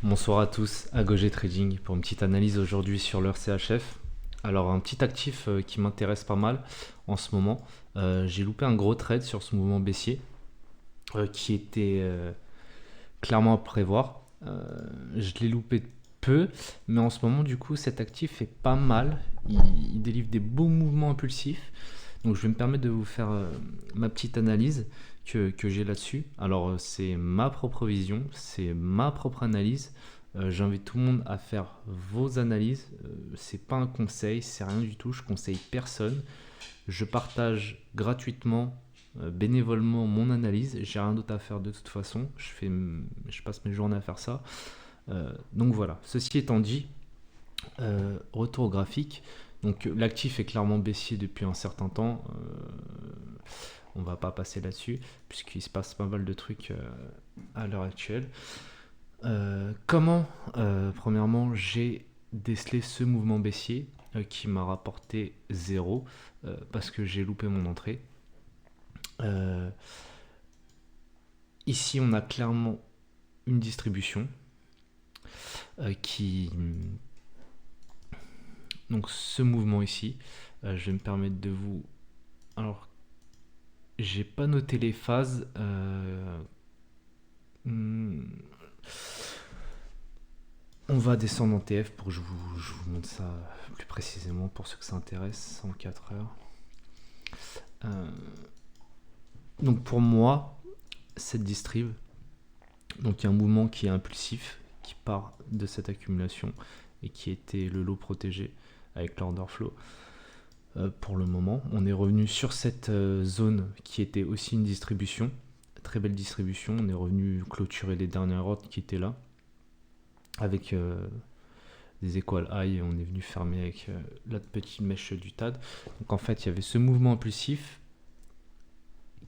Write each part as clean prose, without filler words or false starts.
Bonsoir à tous, à Goget Trading pour une petite analyse aujourd'hui sur leur CHF. Alors un petit actif qui m'intéresse pas mal en ce moment. J'ai loupé un gros trade sur ce mouvement baissier qui était clairement à prévoir. Je l'ai loupé de peu, mais en ce moment du coup cet actif est pas mal. Il délivre des beaux mouvements impulsifs. Donc je vais me permettre de vous faire ma petite analyse que j'ai là-dessus. Alors c'est ma propre vision, c'est ma propre analyse. J'invite tout le monde à faire vos analyses. C'est pas un conseil, c'est rien du tout. Je conseille personne. Je partage gratuitement, bénévolement mon analyse. J'ai rien d'autre à faire de toute façon. Je passe mes journées à faire ça. Donc voilà. Ceci étant dit, retour graphique. Donc l'actif est clairement baissier depuis un certain temps. On va pas passer là-dessus puisqu'il se passe pas mal de trucs à l'heure actuelle. Premièrement, j'ai décelé ce mouvement baissier qui m'a rapporté 0 parce que j'ai loupé mon entrée. Euh, Ici, on a clairement une distribution qui. Donc, ce mouvement ici, je vais me permettre de vous. Alors, j'ai pas noté les phases. Hmm, On va descendre en TF pour que je vous montre ça plus précisément pour ceux que ça intéresse, 104 heures. Euh, donc pour moi, cette distrib, donc il y a un mouvement qui est impulsif, qui part de cette accumulation et qui était le lot protégé avec l'order flow. Pour le moment, on est revenu sur cette zone qui était aussi une distribution, très belle distribution. On est revenu clôturer les dernières ordres qui étaient là avec des equal high et on est venu fermer avec la petite mèche du TAD. Donc en fait, il y avait ce mouvement impulsif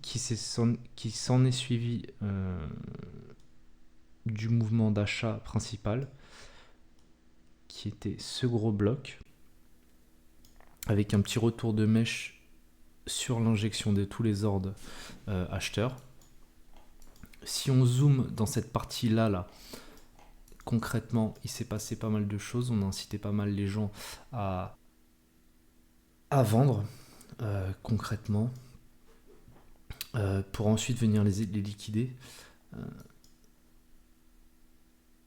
qui s'en est suivi du mouvement d'achat principal qui était ce gros bloc avec un petit retour de mèche sur l'injection de tous les ordres acheteurs. Si on zoome dans cette partie-là, concrètement, il s'est passé pas mal de choses. On a incité pas mal les gens à vendre concrètement pour ensuite venir les liquider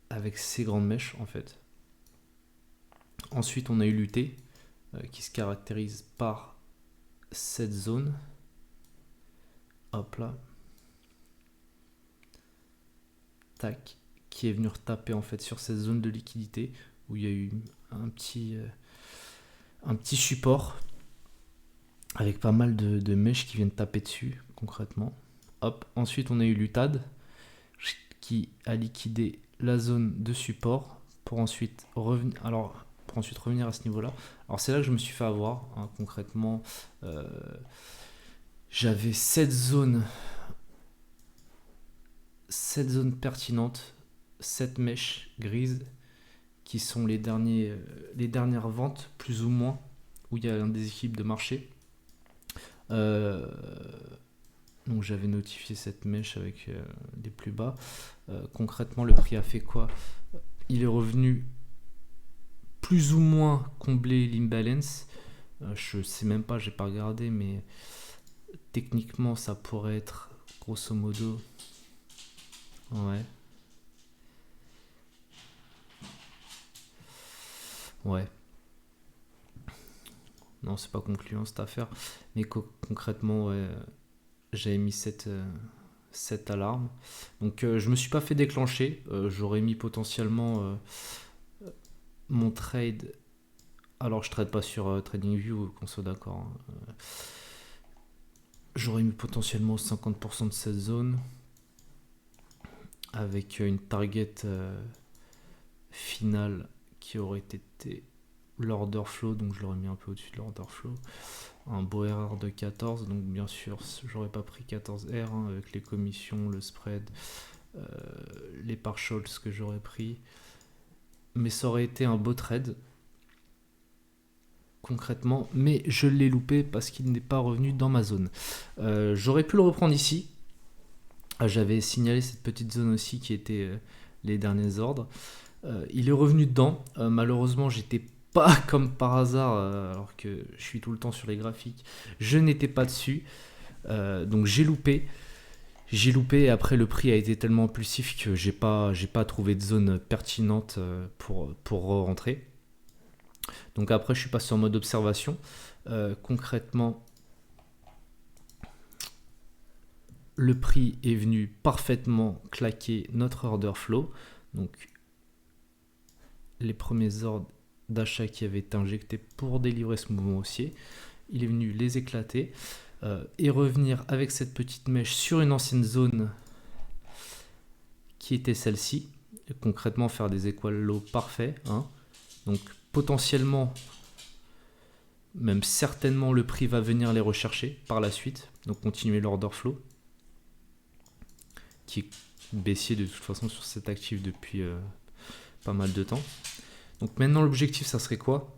avec ces grandes mèches en fait. Ensuite, on a eu l'UT qui se caractérise par cette zone. Hop là. Tac. Qui est venu retaper en fait sur cette zone de liquidité où il y a eu un petit support avec pas mal de mèches qui viennent taper dessus concrètement. Hop. Ensuite, on a eu l'UTAD qui a liquidé la zone de support pour ensuite revenir. Pour ensuite revenir à ce niveau-là. Alors c'est là que je me suis fait avoir concrètement. J'avais cette zone pertinente, cette mèche grise qui sont les dernières ventes plus ou moins où il y a un déséquilibre de marché. Donc j'avais notifié cette mèche avec les plus bas. Concrètement, le prix a fait quoi? Il est revenu plus ou moins combler l'imbalance. Je sais même pas, j'ai pas regardé, mais techniquement ça pourrait être grosso modo. Ouais. Ouais. Non, c'est pas concluant cette affaire. Mais concrètement, ouais, j'avais mis cette alarme. Donc je me suis pas fait déclencher. J'aurais mis potentiellement mon trade. Alors je trade pas sur TradingView, qu'on soit d'accord. Hein. J'aurais mis potentiellement 50% de cette zone avec une target finale qui aurait été l'order flow, donc je l'aurais mis un peu au-dessus de l'order flow. Un beau RR de 14, donc bien sûr j'aurais pas pris 14R hein, avec les commissions, le spread, les partials que j'aurais pris, mais ça aurait été un beau trade concrètement, mais je l'ai loupé parce qu'il n'est pas revenu dans ma zone. J'aurais pu le reprendre ici. J'avais signalé cette petite zone aussi qui était les derniers ordres. Il est revenu dedans. Malheureusement, j'étais pas comme par hasard, alors que je suis tout le temps sur les graphiques, je n'étais pas dessus. Donc j'ai loupé. J'ai loupé et après le prix a été tellement impulsif que j'ai pas trouvé de zone pertinente pour rentrer. Donc après je suis passé en mode observation. Concrètement, le prix est venu parfaitement claquer notre order flow. Donc les premiers ordres d'achat qui avaient été injectés pour délivrer ce mouvement haussier, il est venu les éclater. Et revenir avec cette petite mèche sur une ancienne zone qui était celle-ci. Concrètement, faire des equal low parfaits. Hein. Donc potentiellement, même certainement, le prix va venir les rechercher par la suite. Donc continuer l'order flow, qui est baissier de toute façon sur cet actif depuis pas mal de temps. Donc maintenant, l'objectif, ça serait quoi?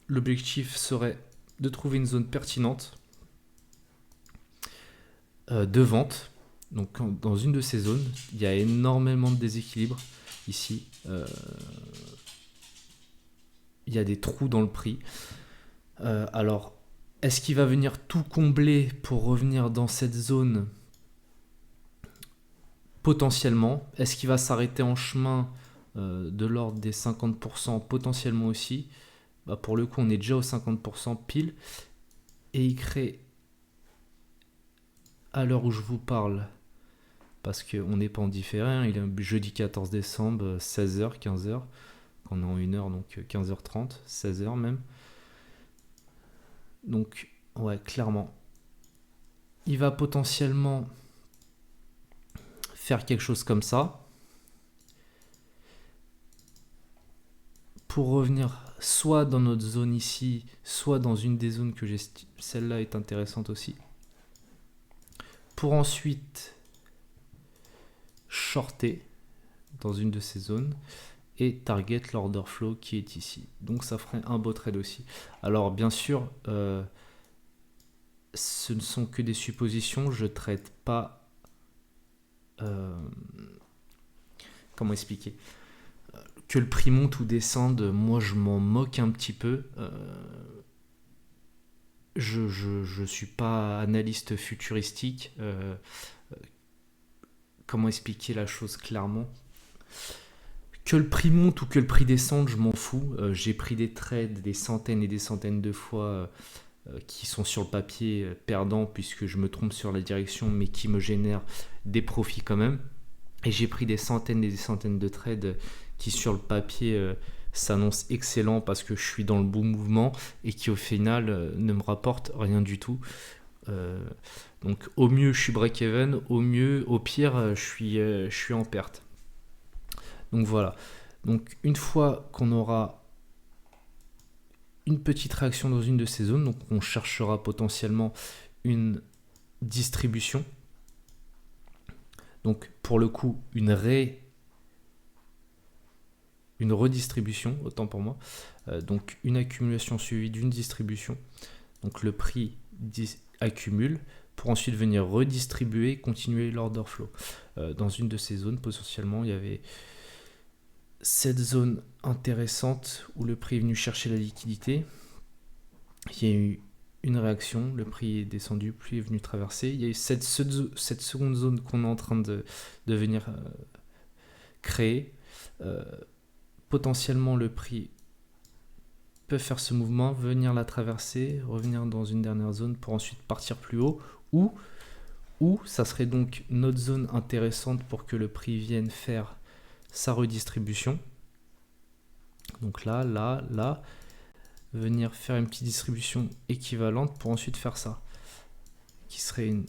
L'objectif serait de trouver une zone pertinente de vente. Donc dans une de ces zones, il y a énormément de déséquilibre ici. Il y a des trous dans le prix. Alors, est-ce qu'il va venir tout combler pour revenir dans cette zone? Potentiellement. Est-ce qu'il va s'arrêter en chemin de l'ordre des 50%? Potentiellement aussi. Pour le coup, on est déjà aux 50% pile. Et il crée, à l'heure où je vous parle, parce qu'on n'est pas en différé, hein, il est jeudi 14 décembre, 16h, 15h. On est en 1h, donc 15h30, 16h même. Donc, ouais, clairement. Il va potentiellement faire quelque chose comme ça. Pour revenir soit dans notre zone ici, soit dans une des zones que j'estime, celle-là est intéressante aussi. Pour ensuite shorter dans une de ces zones et target l'order flow qui est ici. Donc ça ferait un beau trade aussi. Alors bien sûr, ce ne sont que des suppositions, je ne traite pas... comment expliquer ? Que le prix monte ou descende, moi je m'en moque un petit peu. Je suis pas analyste futuristique. Comment expliquer la chose clairement? Que le prix monte ou que le prix descende, je m'en fous. J'ai pris des trades des centaines et des centaines de fois qui sont sur le papier perdants puisque je me trompe sur la direction mais qui me génèrent des profits quand même. Et j'ai pris des centaines et des centaines de trades qui sur le papier s'annoncent excellents parce que je suis dans le bon mouvement et qui au final ne me rapportent rien du tout. Donc au mieux je suis break-even, au pire je suis en perte. Donc voilà. Donc une fois qu'on aura une petite réaction dans une de ces zones, donc on cherchera potentiellement une distribution. Donc pour le coup une redistribution, autant pour moi. Donc une accumulation suivie d'une distribution. Donc le prix accumule pour ensuite venir redistribuer et continuer l'order flow. Dans une de ces zones, potentiellement, il y avait cette zone intéressante où le prix est venu chercher la liquidité. Il y a eu une réaction, le prix est descendu, puis est venu traverser. Il y a eu cette seconde zone qu'on est en train de venir créer. Potentiellement le prix peut faire ce mouvement, venir la traverser, revenir dans une dernière zone pour ensuite partir plus haut, ou ça serait donc notre zone intéressante pour que le prix vienne faire sa redistribution. Donc là, venir faire une petite distribution équivalente pour ensuite faire ça, qui serait une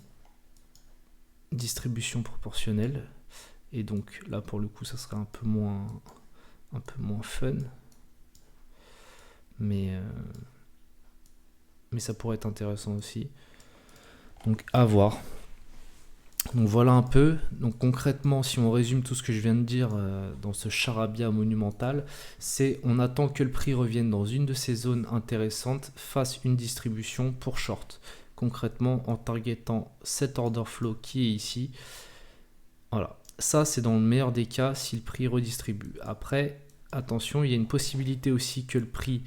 distribution proportionnelle. Et donc là pour le coup ça serait un peu moins fun, mais ça pourrait être intéressant aussi, donc à voir. Donc voilà un peu. Donc concrètement, si on résume tout ce que je viens de dire dans ce charabia monumental, c'est on attend que le prix revienne dans une de ces zones intéressantes, fasse une distribution pour short, concrètement en targetant cet order flow qui est ici. Voilà, Ça, c'est dans le meilleur des cas si le prix redistribue. Après, attention, il y a une possibilité aussi que le prix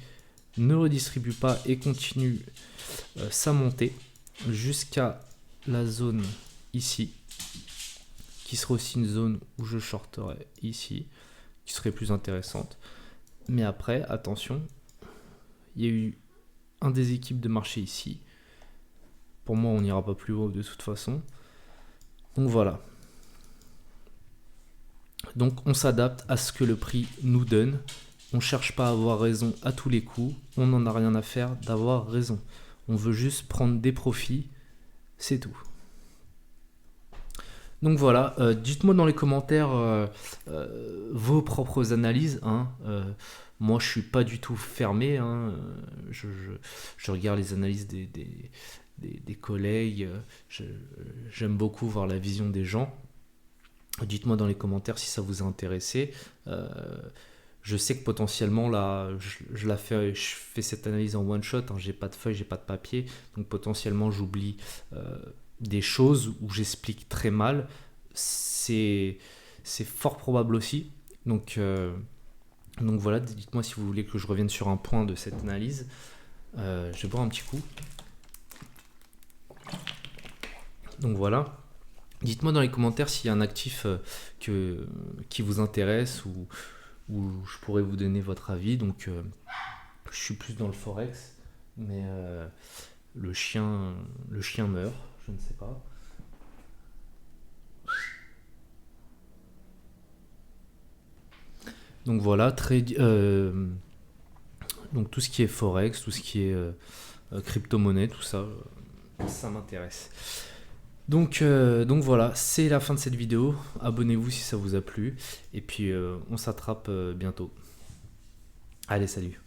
ne redistribue pas et continue sa montée jusqu'à la zone ici, qui serait aussi une zone où je shorterais ici, qui serait plus intéressante. Mais après, attention, il y a eu un déséquilibre de marché ici. Pour moi, on n'ira pas plus haut de toute façon. Donc voilà. Donc on s'adapte à ce que le prix nous donne. On ne cherche pas à avoir raison à tous les coups. On n'en a rien à faire d'avoir raison. On veut juste prendre des profits. C'est tout. Donc voilà, dites-moi dans les commentaires vos propres analyses. Hein. Moi, je suis pas du tout fermé. Hein. Je regarde les analyses des collègues. J'aime beaucoup voir la vision des gens. Dites-moi dans les commentaires si ça vous a intéressé. Je sais que potentiellement là, je fais cette analyse en one shot. Hein. J'ai pas de feuille, j'ai pas de papier, donc potentiellement j'oublie des choses où j'explique très mal. C'est fort probable aussi. Donc voilà, dites-moi si vous voulez que je revienne sur un point de cette analyse. Je vais boire un petit coup. Donc voilà. Dites-moi dans les commentaires s'il y a un actif qui vous intéresse ou je pourrais vous donner votre avis. Donc je suis plus dans le forex, mais le chien meurt, je ne sais pas. Donc voilà, donc tout ce qui est forex, tout ce qui est crypto-monnaie, tout ça, ça m'intéresse. Donc voilà, c'est la fin de cette vidéo. Abonnez-vous si ça vous a plu. Et puis on s'attrape bientôt. Allez, salut.